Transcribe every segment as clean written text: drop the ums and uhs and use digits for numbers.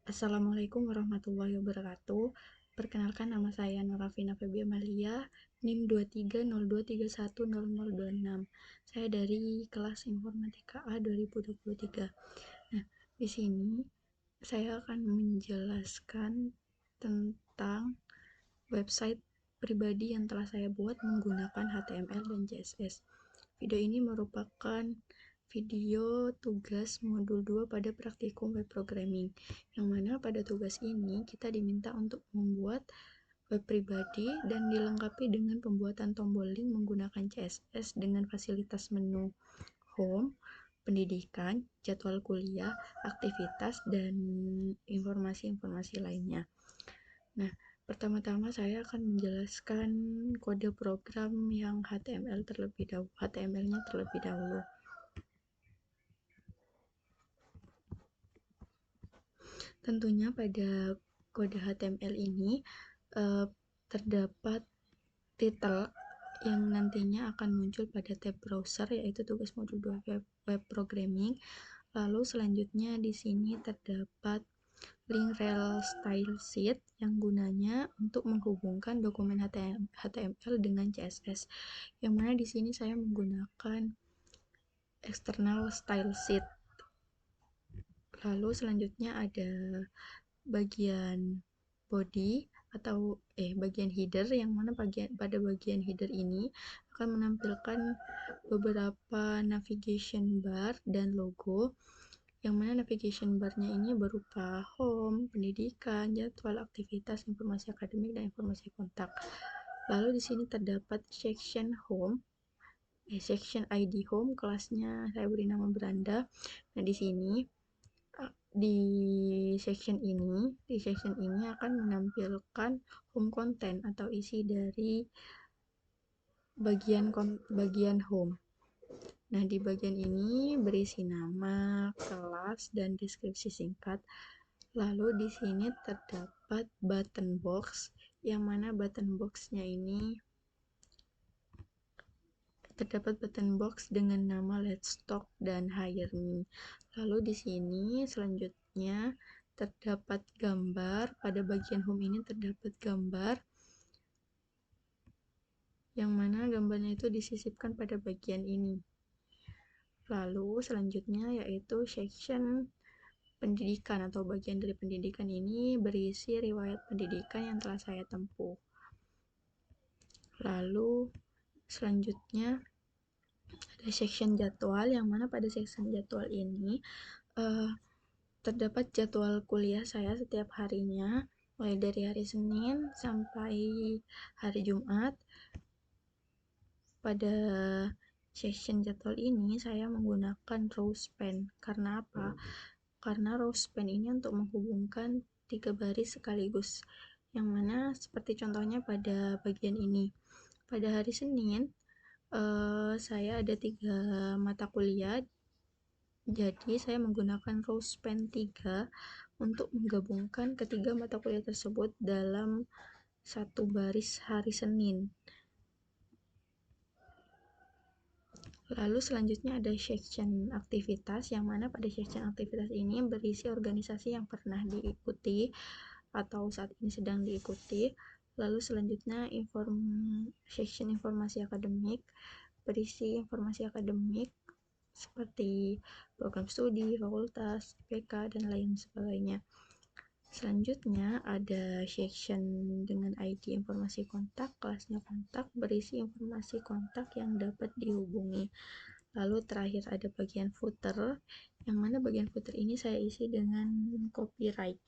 Assalamualaikum warahmatullahi wabarakatuh. Perkenalkan, nama saya Norafina Febi Amalia, NIM 2302310026. Saya dari kelas Informatika A 2023. Nah, di sini saya akan menjelaskan tentang website pribadi yang telah saya buat menggunakan HTML dan CSS. Video ini merupakan video tugas modul 2 pada praktikum web programming, yang mana pada tugas ini kita diminta untuk membuat web pribadi dan dilengkapi dengan pembuatan tombol link menggunakan CSS dengan fasilitas menu home, pendidikan, jadwal kuliah, aktivitas, dan informasi-informasi lainnya. Nah, pertama-tama saya akan menjelaskan kode program yang HTML-nya terlebih dahulu. Tentunya pada kode HTML ini terdapat title yang nantinya akan muncul pada tab browser, yaitu tugas modul 2 web programming. Lalu selanjutnya di sini terdapat link rel style sheet yang gunanya untuk menghubungkan dokumen HTML dengan CSS. Yang mana di sini saya menggunakan external style sheet. Lalu selanjutnya ada bagian body atau bagian header, yang mana pada bagian header ini akan menampilkan beberapa navigation bar dan logo, yang mana navigation bar-nya ini berupa home, pendidikan, jadwal, aktivitas, informasi akademik, dan informasi kontak. Lalu di sini terdapat section home, section ID home, kelasnya saya beri nama beranda. Nah, di sini di section ini akan menampilkan home content atau isi dari bagian home. Nah, di bagian ini berisi nama, kelas, dan deskripsi singkat. Lalu di sini terdapat button box, yang mana button box-nya ini terdapat button box dengan nama Let's Talk dan Hire Me. Lalu di sini selanjutnya terdapat gambar. Pada bagian home ini terdapat gambar, yang mana gambarnya itu disisipkan pada bagian ini. Lalu selanjutnya yaitu section pendidikan atau bagian dari pendidikan ini berisi riwayat pendidikan yang telah saya tempuh. Lalu selanjutnya ada section jadwal, yang mana pada section jadwal ini terdapat jadwal kuliah saya setiap harinya, mulai dari hari Senin sampai hari Jumat. Pada section jadwal ini saya menggunakan rowspan. Karena apa? Karena rowspan ini untuk menghubungkan 3 baris sekaligus, yang mana seperti contohnya pada bagian ini. Pada hari Senin saya ada 3 mata kuliah, jadi saya menggunakan rowspan 3 untuk menggabungkan ketiga mata kuliah tersebut dalam satu baris hari Senin. Lalu selanjutnya ada section aktivitas, yang mana pada section aktivitas ini berisi organisasi yang pernah diikuti atau saat ini sedang diikuti. Lalu selanjutnya section informasi akademik, berisi informasi akademik seperti program studi, fakultas, IPK, dan lain sebagainya. Selanjutnya ada section dengan ID informasi kontak, kelasnya kontak, berisi informasi kontak yang dapat dihubungi. Lalu terakhir ada bagian footer, yang mana bagian footer ini saya isi dengan copyright.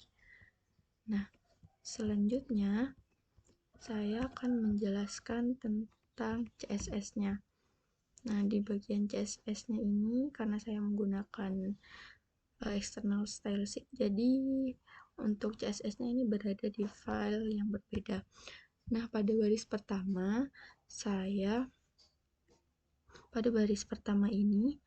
Nah, selanjutnya saya akan menjelaskan tentang CSS-nya. Nah, di bagian CSS-nya ini karena saya menggunakan external style sheet, jadi untuk CSS-nya ini berada di file yang berbeda. Nah, pada baris pertama ini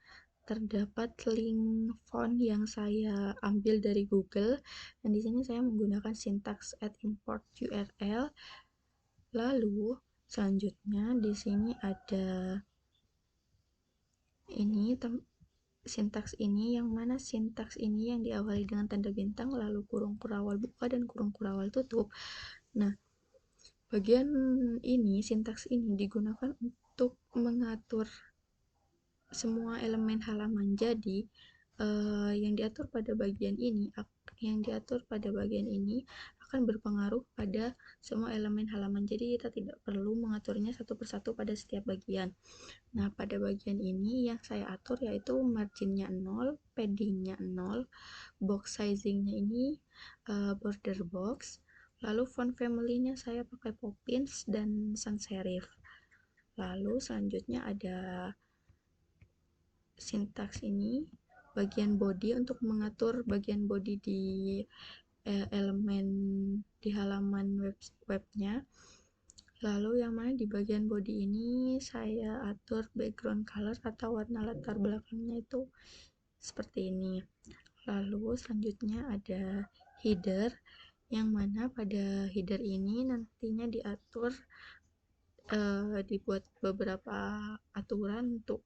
terdapat link font yang saya ambil dari Google, dan di sini saya menggunakan syntax add import URL. Lalu selanjutnya di sini ada sintaks ini, yang mana sintaks ini yang diawali dengan tanda bintang, lalu kurung kurawal buka dan kurung kurawal tutup. Nah, bagian ini, sintaks ini digunakan untuk mengatur semua elemen halaman. Jadi, yang diatur pada bagian ini akan berpengaruh pada semua elemen halaman. Jadi kita tidak perlu mengaturnya satu persatu pada setiap bagian. Nah, pada bagian ini yang saya atur yaitu marginnya 0, paddingnya 0, box sizingnya ini border box, lalu font family-nya saya pakai Poppins dan sans serif. Lalu selanjutnya ada sintaks ini, bagian body untuk mengatur bagian body di elemen di halaman webnya. Lalu yang mana di bagian body ini saya atur background color atau warna latar belakangnya itu seperti ini. Lalu selanjutnya ada header, yang mana pada header ini nantinya dibuat beberapa aturan untuk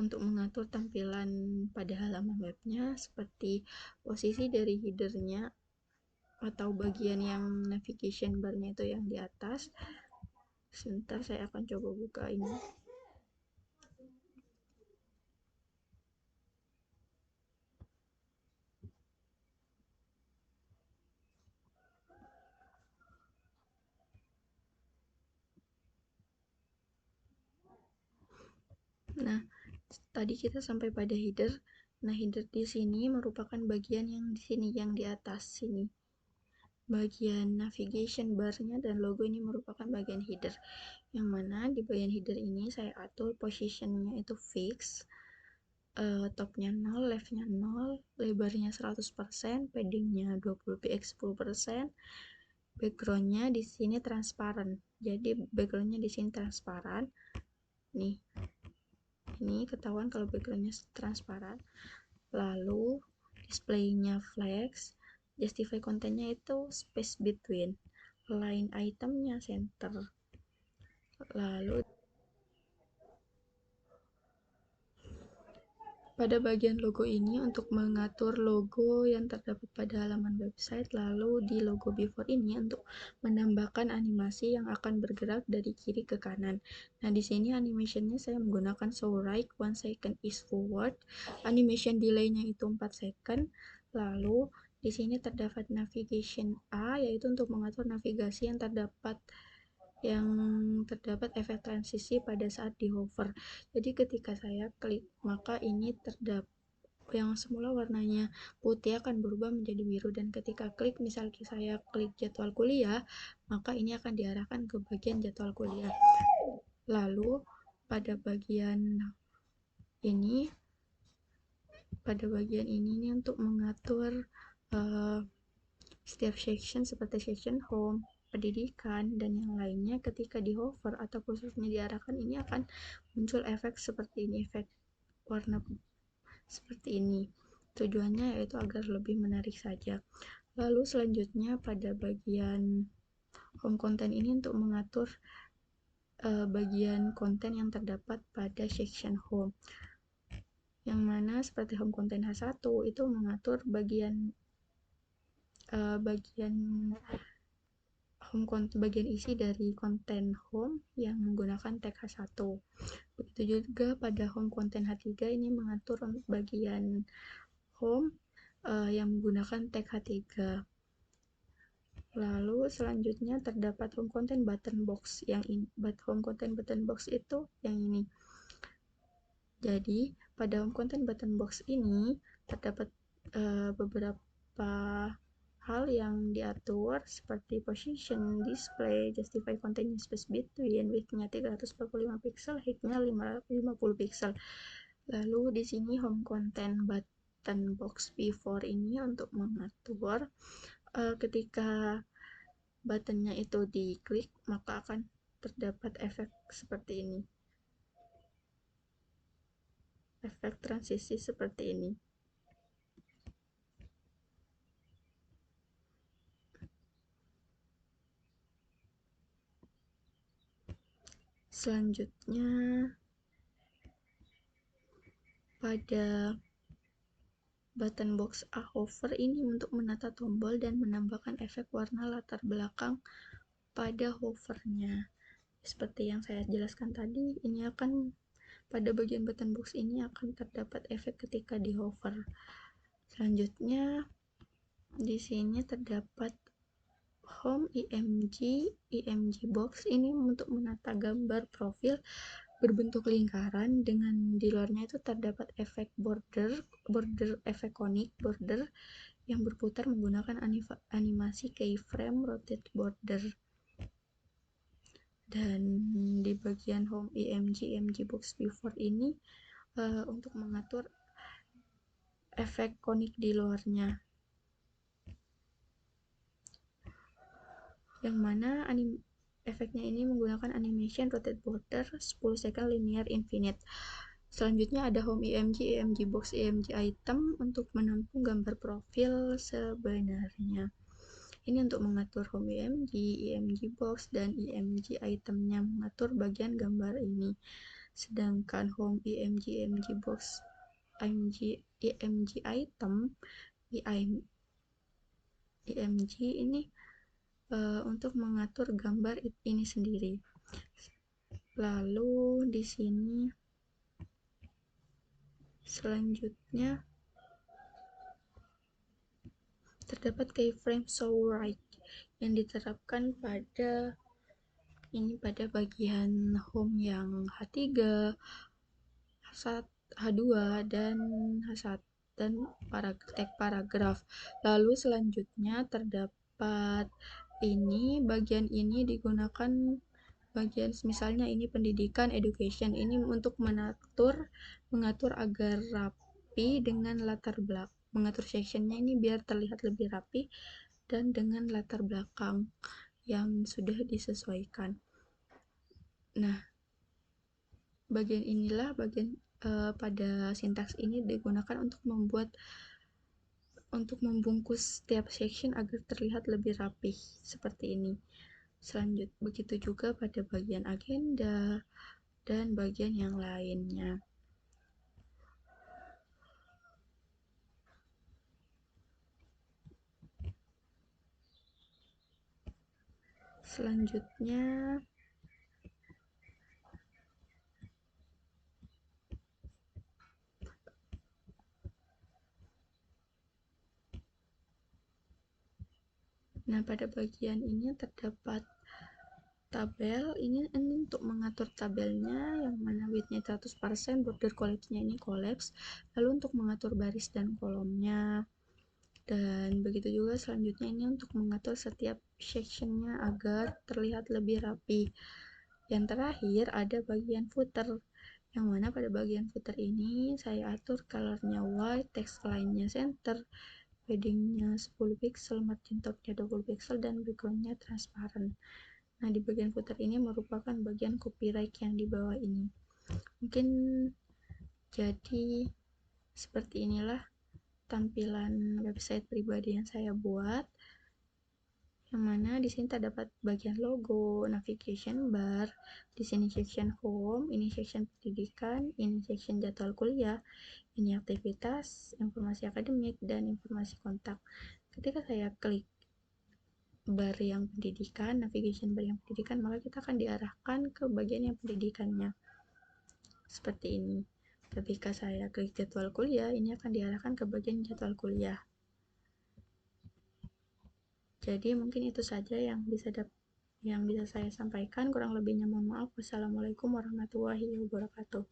mengatur tampilan pada halaman webnya, seperti posisi dari headernya atau bagian yang navigation bar-nya itu yang di atas. Sebentar, saya akan coba buka ini. Nah, tadi kita sampai pada header. Nah, header di sini merupakan bagian yang di sini, yang di atas sini. Bagian navigation bar-nya dan logo ini merupakan bagian header. Yang mana di bagian header ini saya atur position-nya itu fix. Topnya 0, leftnya 0, lebarnya 100%, paddingnya 20px 10%, backgroundnya di sini transparan. Jadi backgroundnya di sini transparan. Nih, ini ketahuan kalau backgroundnya transparan. Lalu displaynya flex, justify kontennya itu space between, line itemnya center. Lalu pada bagian logo ini untuk mengatur logo yang terdapat pada halaman website, lalu di logo before ini untuk menambahkan animasi yang akan bergerak dari kiri ke kanan. Nah, di sini animationnya saya menggunakan show right 1 second is forward, animation delay-nya itu 4 second. Lalu di sini terdapat navigation A, yaitu untuk mengatur navigasi yang terdapat efek transisi pada saat di hover. Jadi ketika saya klik, maka ini yang semula warnanya putih akan berubah menjadi biru, dan ketika klik, misalnya saya klik jadwal kuliah, maka ini akan diarahkan ke bagian jadwal kuliah. Lalu pada bagian ini nih untuk mengatur setiap section seperti section home, pendidikan, dan yang lainnya, ketika di hover atau khususnya diarahkan, ini akan muncul efek seperti ini, efek warna seperti ini. Tujuannya yaitu agar lebih menarik saja. Lalu selanjutnya pada bagian home content ini untuk mengatur bagian konten yang terdapat pada section home, yang mana seperti home content H1 itu mengatur bagian bagian isi dari konten home yang menggunakan tag H1. Begitu juga pada home content H3 ini mengatur bagian home yang menggunakan tag H3. Lalu selanjutnya terdapat home content button box yang ini. Home content button box itu yang ini. Jadi pada home content button box ini terdapat beberapa hal yang diatur seperti position, display, justify content space between, width-nya 345 pixel, height-nya 50 pixel. Lalu di sini home content button box before ini untuk mengatur ketika buttonnya itu diklik, maka akan terdapat efek seperti ini, efek transisi seperti ini. Selanjutnya pada button box A hover ini untuk menata tombol dan menambahkan efek warna latar belakang pada hovernya. Seperti yang saya jelaskan tadi, ini akan pada bagian button box ini akan terdapat efek ketika di hover. Selanjutnya di sini terdapat home IMG box. Ini untuk menata gambar profil berbentuk lingkaran dengan di luarnya itu terdapat efek border efek konik border yang berputar menggunakan animasi keyframe rotate border. Dan di bagian home IMG box before ini untuk mengatur efek konik di luarnya, yang mana efeknya ini menggunakan animation rotate border 10 second linear infinite. Selanjutnya ada home IMG box IMG item untuk menampung gambar profil sebenarnya. Ini untuk mengatur home IMG box dan IMG itemnya, mengatur bagian gambar ini. Sedangkan home IMG box IMG item IMG ini untuk mengatur gambar ini sendiri. Lalu di sini selanjutnya terdapat keyframe show right yang diterapkan pada bagian home yang H3, H2 dan H1 dan tag paragraf. Lalu selanjutnya terdapat bagian ini digunakan bagian misalnya ini pendidikan education, ini untuk mengatur agar rapi dengan latar belakang, mengatur sectionnya ini biar terlihat lebih rapi dan dengan latar belakang yang sudah disesuaikan. Nah, bagian inilah pada sintaks ini digunakan untuk membungkus setiap section agar terlihat lebih rapi seperti ini. Begitu juga pada bagian agenda dan bagian yang lainnya. Selanjutnya pada bagian ini terdapat tabel. Ini untuk mengatur tabelnya, yang mana widthnya 100%, border quality-nya ini collapse. Lalu untuk mengatur baris dan kolomnya. Dan begitu juga selanjutnya ini untuk mengatur setiap sectionnya agar terlihat lebih rapi. Yang terakhir ada bagian footer, yang mana pada bagian footer ini saya atur colornya white, text line-nya center, paddingnya 10 pixel, margin top-nya 20 pixel, dan background-nya transparan. Nah, di bagian footer ini merupakan bagian copyright yang di bawah ini. Mungkin jadi seperti inilah tampilan website pribadi yang saya buat, yang mana di sini terdapat bagian logo, navigation bar, di sini section home, ini section pendidikan, ini section jadwal kuliah, ini aktivitas, informasi akademik, dan informasi kontak. Ketika saya klik bar yang pendidikan, navigation bar yang pendidikan, maka kita akan diarahkan ke bagian yang pendidikannya. Seperti ini. Ketika saya klik jadwal kuliah, ini akan diarahkan ke bagian jadwal kuliah. Jadi mungkin itu saja yang bisa saya sampaikan. Kurang lebihnya mohon maaf. Wassalamualaikum warahmatullahi wabarakatuh.